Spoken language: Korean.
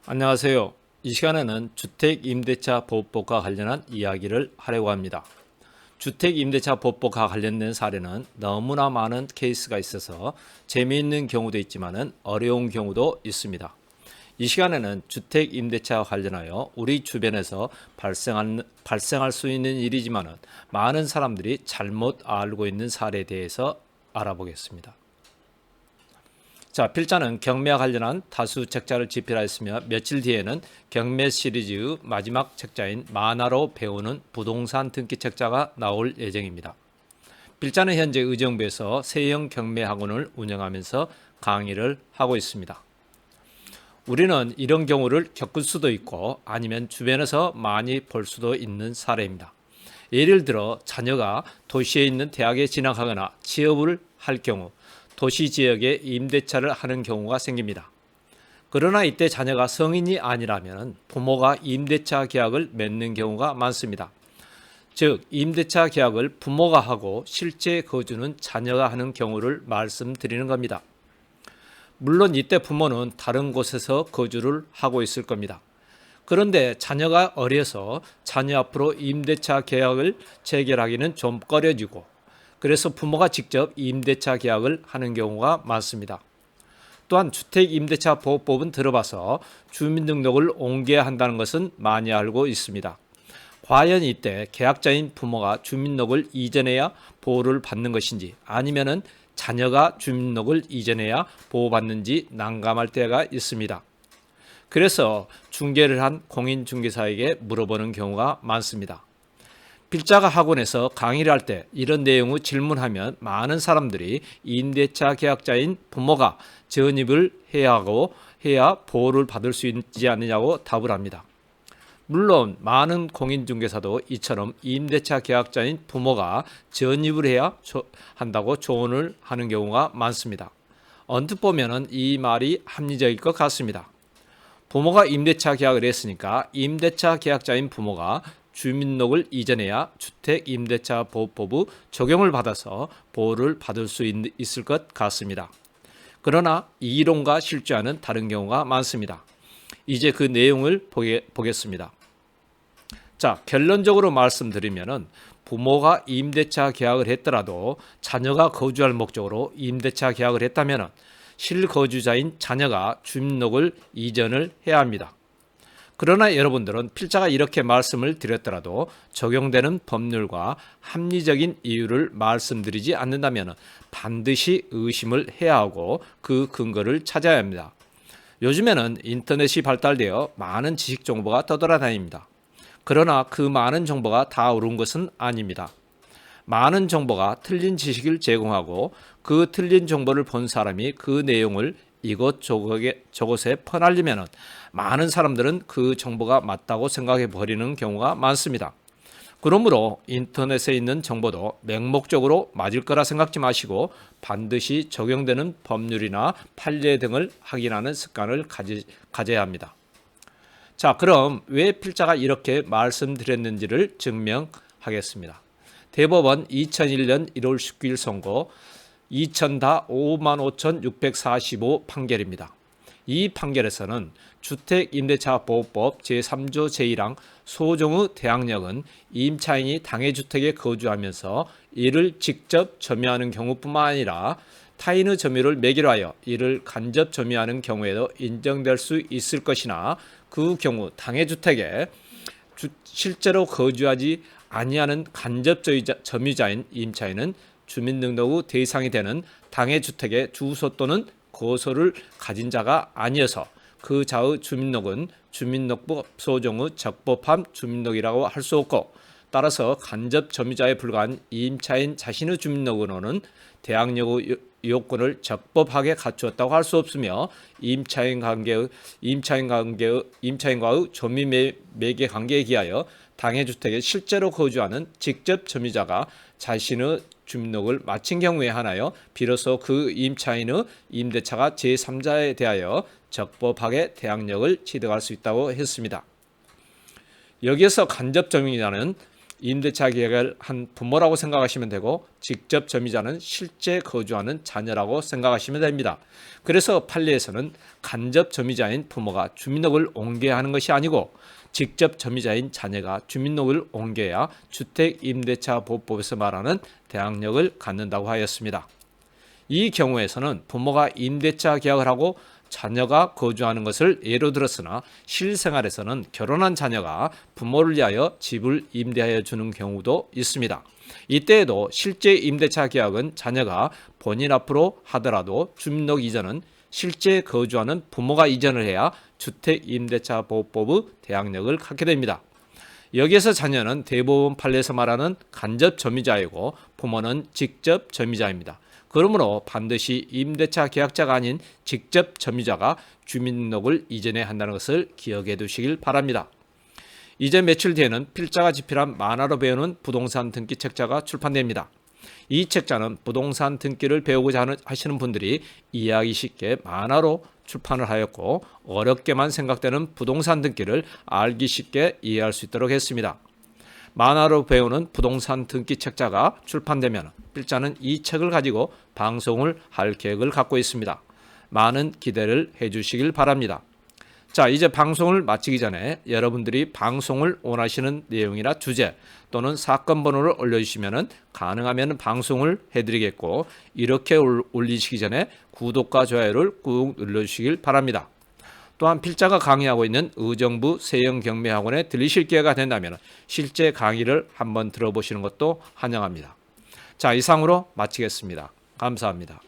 안녕하세요. 이 시간에는 주택임대차 보호법과 관련한 이야기를 하려고 합니다. 주택임대차 보호법과 관련된 사례는 너무나 많은 케이스가 있어서 재미있는 경우도 있지만 어려운 경우도 있습니다. 이 시간에는 주택임대차와 관련하여 우리 주변에서 발생할 수 있는 일이지만 많은 사람들이 잘못 알고 있는 사례에 대해서 알아보겠습니다. 자, 필자는 경매와 관련한 다수 책자를 집필하였으며 며칠 뒤에는 경매 시리즈의 마지막 책자인 만화로 배우는 부동산 등기 책자가 나올 예정입니다. 필자는 현재 의정부에서 세형 경매 학원을 운영하면서 강의를 하고 있습니다. 우리는 이런 경우를 겪을 수도 있고 아니면 주변에서 많이 볼 수도 있는 사례입니다. 예를 들어 자녀가 도시에 있는 대학에 진학하거나 취업을 할 경우 도시 지역에 임대차를 하는 경우가 생깁니다. 그러나 이때 자녀가 성인이 아니라면 부모가 임대차 계약을 맺는 경우가 많습니다. 즉, 임대차 계약을 부모가 하고 실제 거주는 자녀가 하는 경우를 말씀드리는 겁니다. 물론 이때 부모는 다른 곳에서 거주를 하고 있을 겁니다. 그런데 자녀가 어려서 자녀 앞으로 임대차 계약을 체결하기는 좀 꺼려지고 그래서 부모가 직접 임대차 계약을 하는 경우가 많습니다. 또한 주택임대차 보호법은 들어봐서 주민등록을 옮겨야 한다는 것은 많이 알고 있습니다. 과연 이때 계약자인 부모가 주민등록을 이전해야 보호를 받는 것인지 아니면은 자녀가 주민등록을 이전해야 보호받는지 난감할 때가 있습니다. 그래서 중개를 한 공인중개사에게 물어보는 경우가 많습니다. 필자가 학원에서 강의를 할 때 이런 내용을 질문하면 많은 사람들이 임대차 계약자인 부모가 전입을 해야 보호를 받을 수 있지 않느냐고 답을 합니다. 물론 많은 공인중개사도 이처럼 임대차 계약자인 부모가 전입을 해야 한다고 조언을 하는 경우가 많습니다. 언뜻 보면 이 말이 합리적일 것 같습니다. 부모가 임대차 계약을 했으니까 임대차 계약자인 부모가 주민등록을 이전해야 주택임대차 보호법의 적용을 받아서 보호를 받을 수 있을 것 같습니다. 그러나 이 이론과 실제와는 다른 경우가 많습니다. 이제 그 내용을 보겠습니다. 자, 결론적으로 말씀드리면은 부모가 임대차 계약을 했더라도 자녀가 거주할 목적으로 임대차 계약을 했다면은 실거주자인 자녀가 주민등록을 이전을 해야 합니다. 그러나 여러분들은 필자가 이렇게 말씀을 드렸더라도 적용되는 법률과 합리적인 이유를 말씀드리지 않는다면 반드시 의심을 해야 하고 그 근거를 찾아야 합니다. 요즘에는 인터넷이 발달되어 많은 지식 정보가 떠돌아다닙니다. 그러나 그 많은 정보가 다 옳은 것은 아닙니다. 많은 정보가 틀린 지식을 제공하고 그 틀린 정보를 본 사람이 그 내용을 이곳저곳에 퍼날리면 많은 사람들은 그 정보가 맞다고 생각해 버리는 경우가 많습니다. 그러므로 인터넷에 있는 정보도 맹목적으로 맞을 거라 생각지 마시고 반드시 적용되는 법률이나 판례 등을 확인하는 습관을 가져야 합니다. 자, 그럼 왜 필자가 이렇게 말씀드렸는지를 증명하겠습니다. 대법원 2001년 1월 19일 선고 2000다 55,645 판결입니다. 이 판결에서는 주택임대차보호법 제3조 제1항 소정의 대항력은 임차인이 당해주택에 거주하면서 이를 직접 점유하는 경우뿐만 아니라 타인의 점유를 매개로 하여 이를 간접 점유하는 경우에도 인정될 수 있을 것이나 그 경우 당해주택에 실제로 거주하지 아니하는 간접 점유자인 임차인은 주민등록의 대상이 되는 당해주택의 주소 또는 거소를 가진 자가 아니어서 그 자의 주민등록은 주민등록법 소정의 적법한 주민등록이라고 할 수 없고 따라서 간접 점유자에 불과한 임차인 자신의 주민등록으로는 대항력의 요건을 적법하게 갖추었다고 할 수 없으며 임차인과의 점유 매개 관계에 기하여 당해주택에 실제로 거주하는 직접 점유자가 자신의 주민등록을 마친 경우에 하나여 비로소 그 임차인의 임대차가 제3자에 대하여 적법하게 대항력을 취득할 수 있다고 했습니다. 여기에서 간접 점유자는 임대차 계약을 한 부모라고 생각하시면 되고 직접 점유자는 실제 거주하는 자녀라고 생각하시면 됩니다. 그래서 판례에서는 간접 점유자인 부모가 주민등록을 옮겨야 하는 것이 아니고 직접 점유자인 자녀가 주민등록을 옮겨야 주택임대차보호법에서 말하는 대항력을 갖는다고 하였습니다. 이 경우에서는 부모가 임대차 계약을 하고 자녀가 거주하는 것을 예로 들었으나 실생활에서는 결혼한 자녀가 부모를 위하여 집을 임대하여 주는 경우도 있습니다. 이때에도 실제 임대차 계약은 자녀가 본인 앞으로 하더라도 주민등록 이전은 실제 거주하는 부모가 이전을 해야 주택임대차보호법의 대항력을 갖게 됩니다. 여기에서 자녀는 대법원 판례에서 말하는 간접 점유자이고 부모는 직접 점유자입니다. 그러므로 반드시 임대차 계약자가 아닌 직접 점유자가 주민등록을 이전해야 한다는 것을 기억해 두시길 바랍니다. 이제 며칠 뒤에는 필자가 집필한 만화로 배우는 부동산 등기 책자가 출판됩니다. 이 책자는 부동산 등기를 배우고자 하시는 분들이 이해하기 쉽게 만화로 출판을 하였고 어렵게만 생각되는 부동산 등기를 알기 쉽게 이해할 수 있도록 했습니다. 만화로 배우는 부동산 등기 책자가 출판되면 필자는 이 책을 가지고 방송을 할 계획을 갖고 있습니다. 많은 기대를 해주시길 바랍니다. 자, 이제 방송을 마치기 전에 여러분들이 방송을 원하시는 내용이나 주제 또는 사건 번호를 올려주시면 가능하면 방송을 해드리겠고 이렇게 올리시기 전에 구독과 좋아요를 꾹 눌러주시길 바랍니다. 또한 필자가 강의하고 있는 의정부 세영경매학원에 들리실 기회가 된다면 실제 강의를 한번 들어보시는 것도 환영합니다. 자, 이상으로 마치겠습니다. 감사합니다.